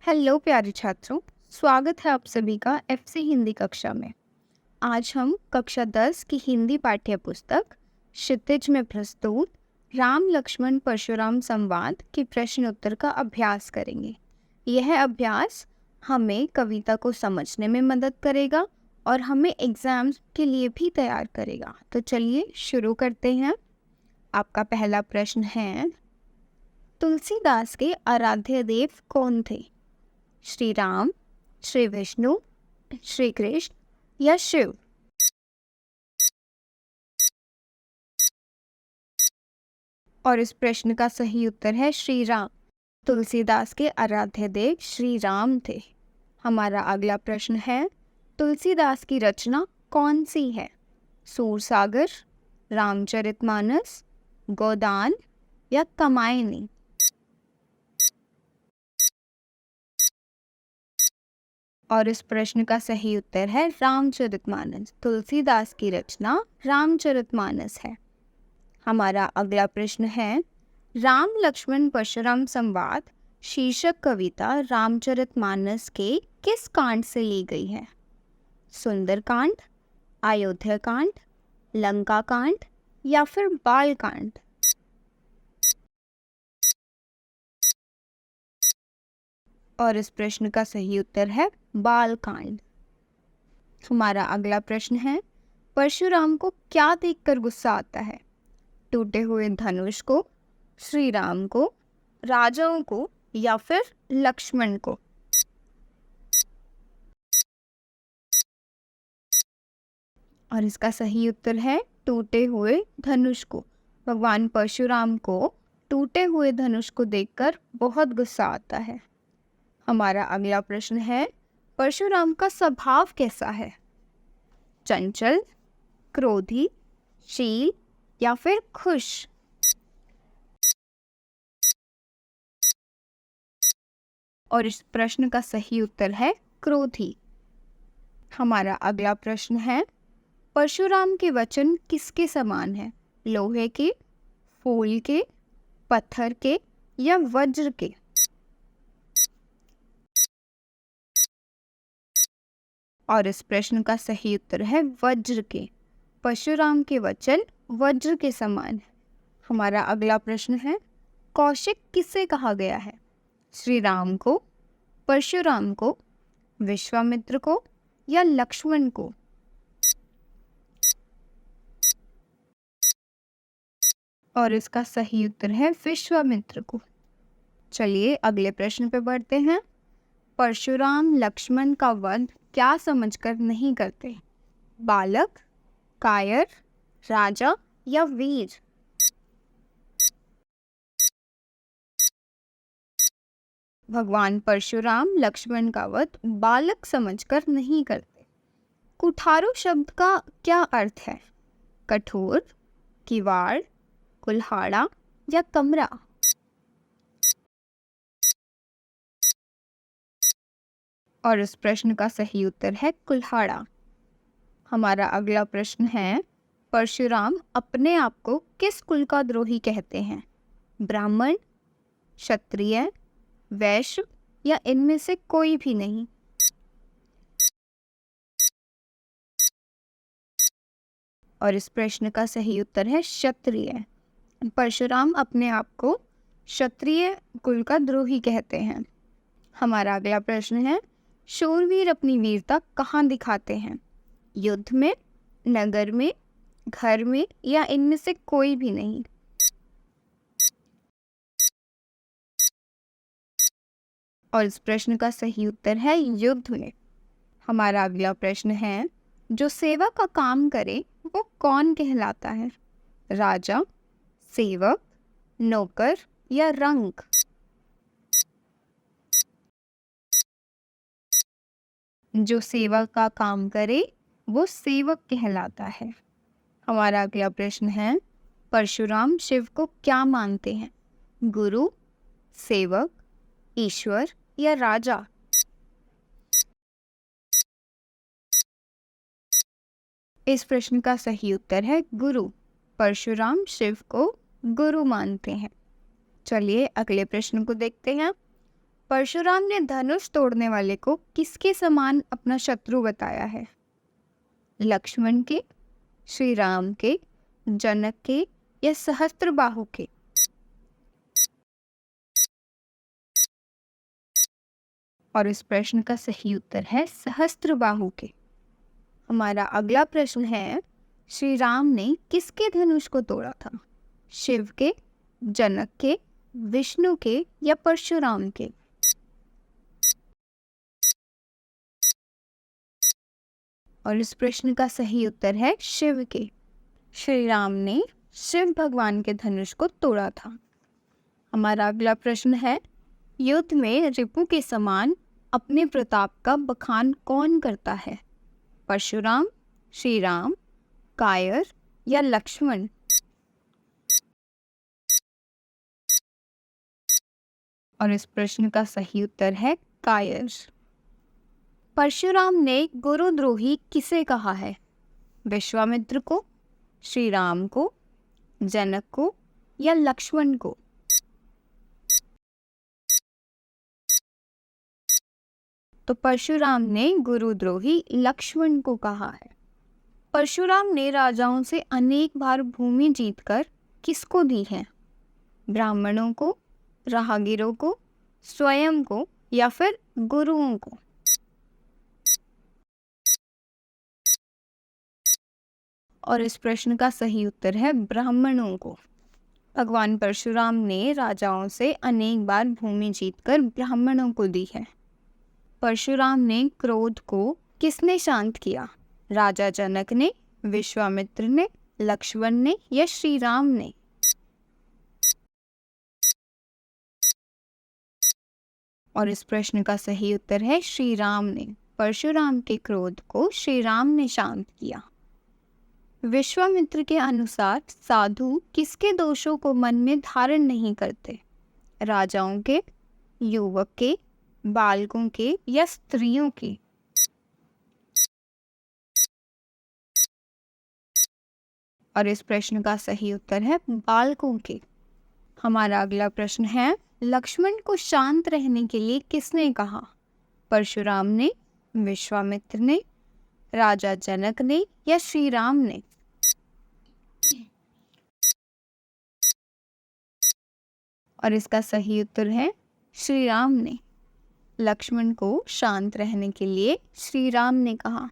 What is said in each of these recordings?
Hello प्यारे छात्रों, स्वागत है आप सभी का एफसी हिंदी कक्षा में। आज हम कक्षा 10 की हिंदी पाठ्य पुस्तक क्षितिज में प्रस्तुत राम लक्ष्मण परशुराम संवाद के प्रश्न उत्तर का अभ्यास करेंगे। यह अभ्यास हमें कविता को समझने में मदद करेगा और हमें एग्जाम्स के लिए भी तैयार करेगा। तो चलिए शुरू करते हैं। आपका पहला प्रश्न है, तुलसीदास के आराध्य देव कौन थे? श्री राम, श्री विष्णु, श्री कृष्ण या शिव? और इस प्रश्न का सही उत्तर है श्री राम। तुलसीदास के आराध्य देव श्री राम थे। हमारा अगला प्रश्न है, तुलसीदास की रचना कौन सी है? सूरसागर, रामचरितमानस, गोदान या कमायनी? और इस प्रश्न का सही उत्तर है रामचरितमानस। तुलसीदास की रचना रामचरितमानस है। हमारा अगला प्रश्न है, राम लक्ष्मण परशुराम संवाद शीर्षक कविता रामचरितमानस के किस कांड से ली गई है? सुंदरकांड, अयोध्या कांड, लंका कांड या फिर बाल कांड? और इस प्रश्न का सही उत्तर है बाल कांड। हमारा अगला प्रश्न है, परशुराम को क्या देखकर गुस्सा आता है? टूटे हुए धनुष को, श्री राम को, राजाओं को या फिर लक्ष्मण को? और इसका सही उत्तर है टूटे हुए धनुष को। भगवान परशुराम को टूटे हुए धनुष को देखकर बहुत गुस्सा आता है। हमारा अगला प्रश्न है, परशुराम का स्वभाव कैसा है? चंचल, क्रोधी, शील या फिर खुश? और इस प्रश्न का सही उत्तर है क्रोधी। हमारा अगला प्रश्न है, परशुराम के वचन किसके समान है? लोहे के, फूल के, पत्थर के या वज्र के? और इस प्रश्न का सही उत्तर है वज्र के। परशुराम के वचन वज्र के समान है। हमारा अगला प्रश्न है, कौशिक किसे कहा गया है? श्री राम को, परशुराम को, विश्वामित्र को या लक्ष्मण को? और इसका सही उत्तर है विश्वामित्र को। चलिए अगले प्रश्न पे बढ़ते हैं। परशुराम लक्ष्मण का वध क्या समझकर नहीं करते? बालक, कायर, राजा या वीर? भगवान परशुराम लक्ष्मण का वध बालक समझकर नहीं करते। कुठारो शब्द का क्या अर्थ है? कठोर, किवाड़, कुल्हाड़ा या कमरा? और इस प्रश्न का सही उत्तर है कुल्हाड़ा। हमारा अगला प्रश्न है, परशुराम अपने आप को किस कुल का द्रोही कहते हैं? ब्राह्मण, क्षत्रिय, वैश्य या इनमें से कोई भी नहीं? और इस प्रश्न का सही उत्तर है क्षत्रिय। परशुराम अपने आप को क्षत्रिय कुल का द्रोही कहते हैं। हमारा अगला प्रश्न है, शूरवीर अपनी वीरता कहाँ दिखाते हैं? युद्ध में, नगर में, घर में या इनमें से कोई भी नहीं? और इस प्रश्न का सही उत्तर है युद्ध में। हमारा अगला प्रश्न है, जो सेवा का काम करे वो कौन कहलाता है? राजा, सेवक, नौकर या रंक? जो सेवा का काम करे वो सेवक कहलाता है। हमारा अगला प्रश्न है, परशुराम शिव को क्या मानते हैं? गुरु, सेवक, ईश्वर या राजा? इस प्रश्न का सही उत्तर है गुरु। परशुराम शिव को गुरु मानते हैं। चलिए अगले प्रश्न को देखते हैं। परशुराम ने धनुष तोड़ने वाले को किसके समान अपना शत्रु बताया है? लक्ष्मण के, श्री राम के, जनक के या सहस्त्रबाहु के? और इस प्रश्न का सही उत्तर है सहस्त्रबाहु के। हमारा अगला प्रश्न है, श्री राम ने किसके धनुष को तोड़ा था? शिव के, जनक के, विष्णु के या परशुराम के? और इस प्रश्न का सही उत्तर है शिव के। श्री राम ने शिव भगवान के धनुष को तोड़ा था। हमारा अगला प्रश्न है, युद्ध में रिपु के समान अपने प्रताप का बखान कौन करता है? परशुराम, श्री राम, कायर या लक्ष्मण? और इस प्रश्न का सही उत्तर है कायर। परशुराम ने गुरुद्रोही किसे कहा है? विश्वामित्र को, श्री राम को, जनक को या लक्ष्मण को? तो परशुराम ने गुरुद्रोही लक्ष्मण को कहा है। परशुराम ने राजाओं से अनेक बार भूमि जीतकर किसको दी है? ब्राह्मणों को, राहगीरों को, स्वयं को या फिर गुरुओं को? और इस प्रश्न का सही उत्तर है ब्राह्मणों को। भगवान परशुराम ने राजाओं से अनेक बार भूमि जीतकर ब्राह्मणों को दी है। परशुराम ने क्रोध को किसने शांत किया? राजा जनक ने, विश्वामित्र ने, लक्ष्मण ने या श्री राम ने? और इस प्रश्न का सही उत्तर है श्री राम ने। परशुराम के क्रोध को श्री राम ने शांत किया। विश्वामित्र के अनुसार साधु किसके दोषों को मन में धारण नहीं करते? राजाओं के, युवक के, बालकों के या स्त्रियों के? और इस प्रश्न का सही उत्तर है बालकों के। हमारा अगला प्रश्न है, लक्ष्मण को शांत रहने के लिए किसने कहा? परशुराम ने, विश्वामित्र ने, राजा जनक ने या श्री राम ने? और इसका सही उत्तर है श्री राम ने। लक्ष्मण को शांत रहने के लिए श्री राम ने कहा।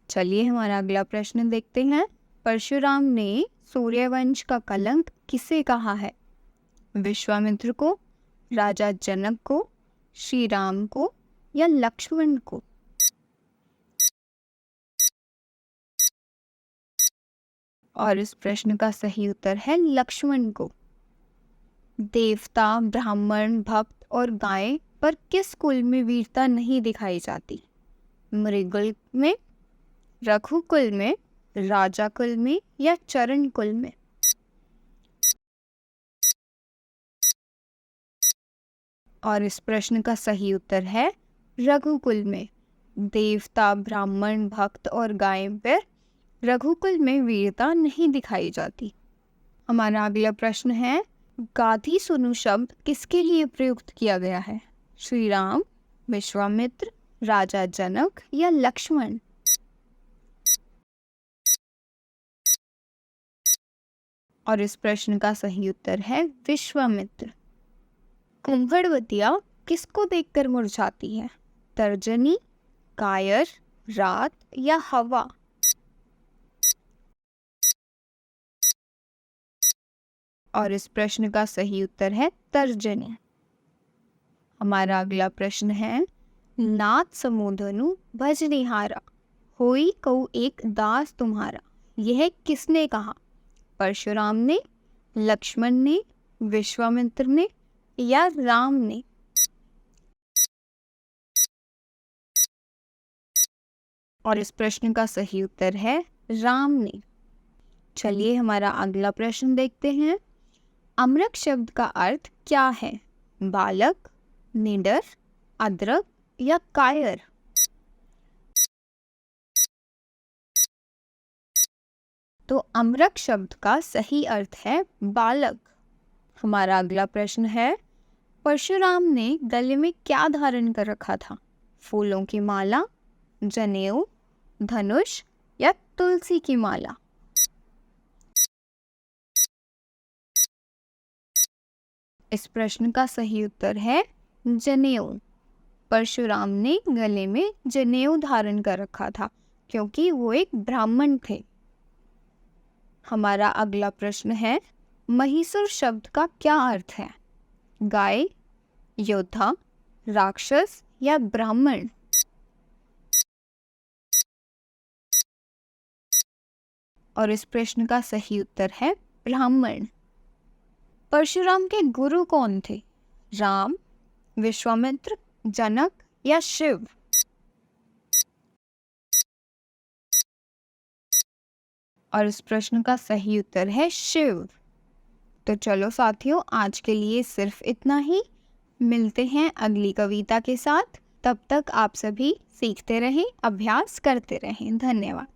चलिए हमारा अगला प्रश्न देखते हैं। परशुराम ने सूर्यवंश का कलंक किसे कहा है? विश्वामित्र को, राजा जनक को, श्री राम को या लक्ष्मण को? और इस प्रश्न का सही उत्तर है लक्ष्मण को। देवता, ब्राह्मण, भक्त और गाय पर किस कुल में वीरता नहीं दिखाई जाती? मृगकुल में, रघुकुल में, राजा कुल में या चरण कुल में? और इस प्रश्न का सही उत्तर है रघुकुल में। देवता, ब्राह्मण, भक्त और गाय पर रघुकुल में वीरता नहीं दिखाई जाती। हमारा अगला प्रश्न है, गाधी सुनु शब्द किसके लिए प्रयुक्त किया गया है? श्री राम, विश्वामित्र, राजा जनक या लक्ष्मण? और इस प्रश्न का सही उत्तर है विश्वामित्र। कुंभड़वतिया किसको देखकर मुरझाती है? तर्जनी, कायर, रात या हवा? और इस प्रश्न का सही उत्तर है तर्जनी। हमारा अगला प्रश्न है, नाथ समोधनु भजनिहारा होई कऊ एक दास तुम्हारा, यह किसने कहा? परशुराम ने, लक्ष्मण ने, विश्वामित्र ने या राम ने? और इस प्रश्न का सही उत्तर है राम ने। चलिए हमारा अगला प्रश्न देखते हैं। अमरक शब्द का अर्थ क्या है? बालक, निडर, अदरक या कायर? तो अमरक शब्द का सही अर्थ है बालक। हमारा अगला प्रश्न है, परशुराम ने गले में क्या धारण कर रखा था? फूलों की माला, जनेऊ, धनुष या तुलसी की माला? इस प्रश्न का सही उत्तर है जनेऊ। परशुराम ने गले में जनेऊ धारण कर रखा था क्योंकि वो एक ब्राह्मण थे। हमारा अगला प्रश्न है, महिषुर शब्द का क्या अर्थ है? गाय, योद्धा, राक्षस या ब्राह्मण? और इस प्रश्न का सही उत्तर है ब्राह्मण। परशुराम के गुरु कौन थे? राम, विश्वामित्र, जनक या शिव? और इस प्रश्न का सही उत्तर है शिव। तो चलो साथियों, आज के लिए सिर्फ इतना ही। मिलते हैं अगली कविता के साथ। तब तक आप सभी सीखते रहें, अभ्यास करते रहें। धन्यवाद।